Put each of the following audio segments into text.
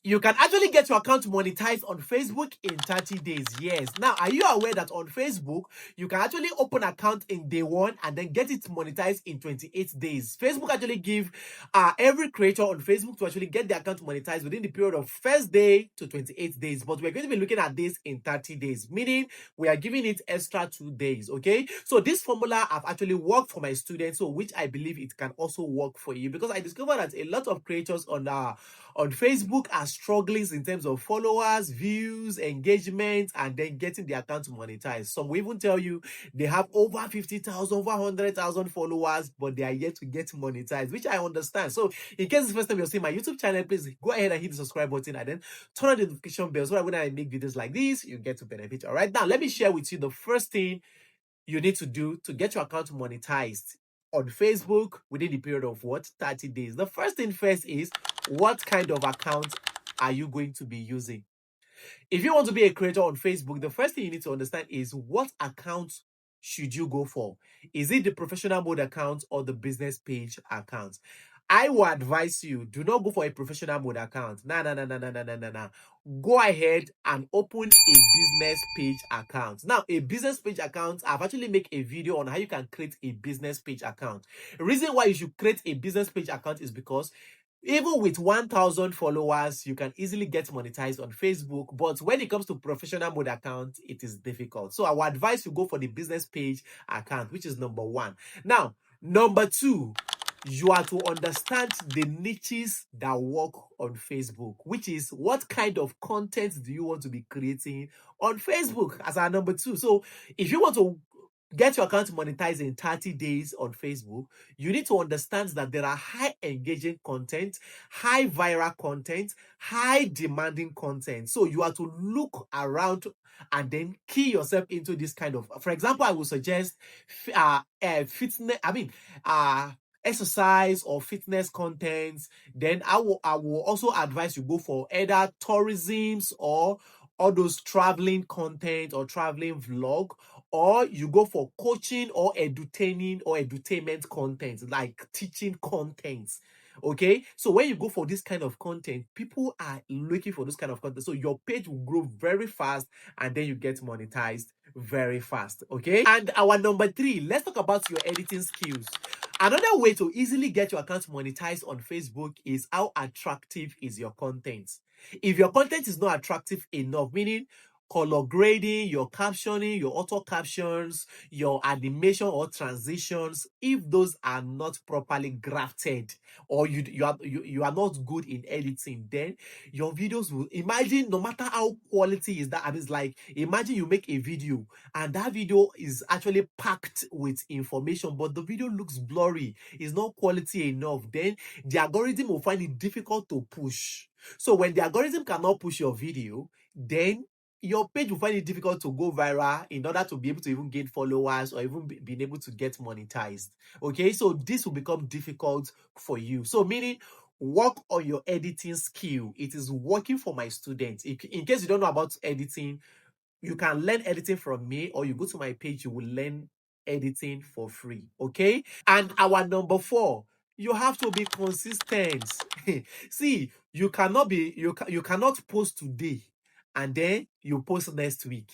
You can actually get your account monetized on Facebook in 30 days. Yes. Now, are you aware that on Facebook, you can actually open an account in day one and then get it monetized in 28 days? Facebook actually give every creator on Facebook to actually get the account monetized within the period of first day to 28 days. But we're going to be looking at this in 30 days, meaning we are giving it extra 2 days. Okay. So this formula have actually worked for my students, so which I believe it can also work for you, because I discovered that a lot of creators on Facebook are struggling in terms of followers, views, engagement, and then getting the account monetized. Some will even tell you they have over 50,000, over 100,000 followers, but they are yet to get monetized, which I understand. So in case it's the first time you're seeing my YouTube channel, please go ahead and hit the subscribe button and then turn on the notification bell so that when I make videos like this, you get to benefit. All right, now let me share with you the first thing you need to do to get your account monetized on Facebook within the period of 30 days. The first thing first is, what kind of account are you going to be using? If you want to be a creator on Facebook, the first thing you need to understand is, what account should you go for? Is it the professional mode account or the business page account? I will advise you, do not go for a professional mode account. Nah. Go ahead and open a business page account. Now, a business page account, I've actually made a video on how you can create a business page account. The reason why you should create a business page account is because even with 1,000 followers, you can easily get monetized on Facebook. But when it comes to professional mode account, it is difficult. So I would advise you go for the business page account, which is number one. Now, number two, you are to understand the niches that work on Facebook, which is, what kind of content do you want to be creating on Facebook as our number two. So if you want to get your account monetized in 30 days on Facebook, you need to understand that there are high engaging content, high viral content, high demanding content. So you are to look around and then key yourself into this kind of, for example, I would suggest fitness, exercise or fitness content. Then I will also advise you go for either tourisms or all those traveling content or traveling vlog, or you go for coaching or edutaining or edutainment content, like teaching content. Okay, so when you go for this kind of content, people are looking for this kind of content, so your page will grow very fast and then you get monetized very fast. Okay, and our number three, let's talk about your editing skills. Another way to easily get your account monetized on Facebook is, how attractive is your content? If your content is not attractive enough, meaning color grading, your captioning, your auto captions, your animation or transitions, if those are not properly grafted, or you are not good in editing, then your videos will, imagine, no matter how quality is that, I mean, it's like, imagine you make a video and that video is actually packed with information, but the video looks blurry, is not quality enough, then the algorithm will find it difficult to push. So when the algorithm cannot push your video, then your page will find it difficult to go viral in order to be able to even gain followers or even being able to get monetized. Okay, so this will become difficult for you. So meaning, work on your editing skill. It is working for my students. If, in case you don't know about editing, you can learn editing from me, or you go to my page, you will learn editing for free. Okay, and our number four, you have to be consistent. See, you cannot post today and then you post next week.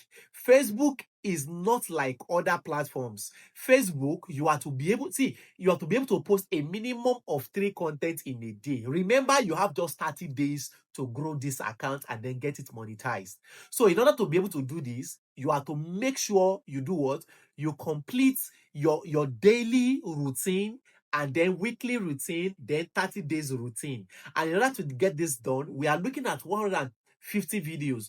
Facebook is not like other platforms. Facebook, you have to be able to post a minimum of 3 content in a day. Remember, you have just 30 days to grow this account and then get it monetized. So in order to be able to do this, you have to make sure you do what? You complete your daily routine, and then weekly routine, then 30 days routine. And in order to get this done, we are looking at 150 videos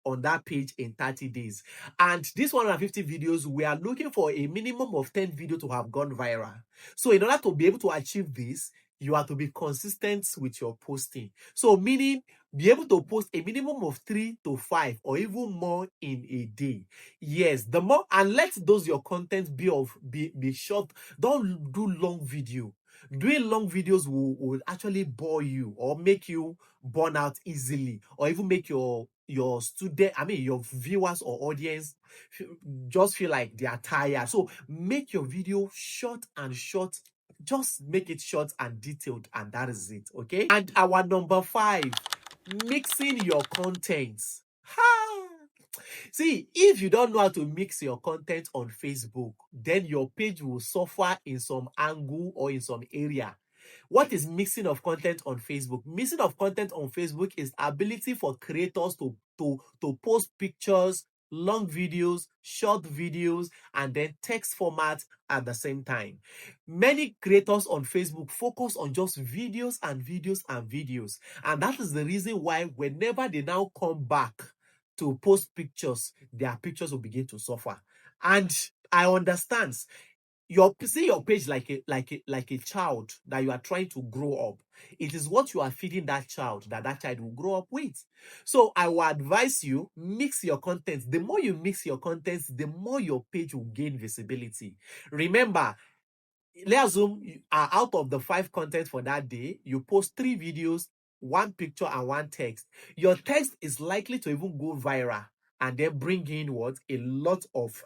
on that page in 30 days. And these 150 videos, we are looking for a minimum of 10 videos to have gone viral. So in order to be able to achieve this, you have to be consistent with your posting. So meaning, be able to post a minimum of 3 to 5 or even more in a day. Yes, the more, and let those your content be short. Don't do long video. Doing long videos will actually bore you or make you burn out easily, or even make your student, I mean your viewers or audience just feel like they are tired. So make your video short and short Just make it short and detailed, and that is it. Okay. And our number 5, mixing your contents. Ha! See, if you don't know how to mix your content on Facebook, then your page will suffer in some angle or in some area. What is mixing of content on Facebook? Mixing of content on Facebook is ability for creators to post pictures, long videos, short videos, and then text format at the same time. Many creators on Facebook focus on just videos and videos and videos. And that is the reason why whenever they now come back to post pictures, their pictures will begin to suffer. And I understand, see your page like a child that you are trying to grow up. It is what you are feeding that child that child will grow up with. So I will advise you, mix your contents. The more you mix your contents, the more your page will gain visibility. Remember, let's assume out of the 5 contents for that day, you post 3 videos, 1 picture, and 1 text. Your text is likely to even go viral and then bring in what a lot of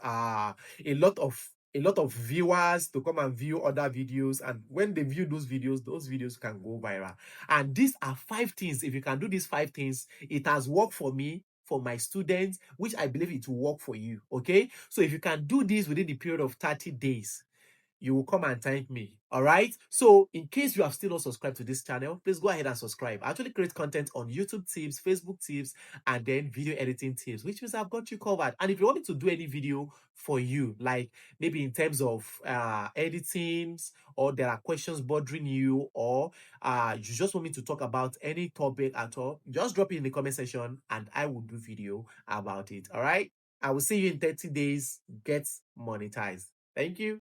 viewers to come and view other videos. And when they view those videos can go viral. And these are 5 things. If you can do these 5 things, it has worked for me, for my students, which I believe it will work for you. Okay, so if you can do this within the period of 30 days, you will come and thank me. All right. So in case you have still not subscribed to this channel, please go ahead and subscribe. I actually create content on YouTube tips, Facebook tips, and then video editing tips, which means I've got you covered. And if you want me to do any video for you, like maybe in terms of editing, or there are questions bothering you, or you just want me to talk about any topic at all, just drop it in the comment section and I will do video about it. All right. I will see you in 30 days. Get monetized. Thank you.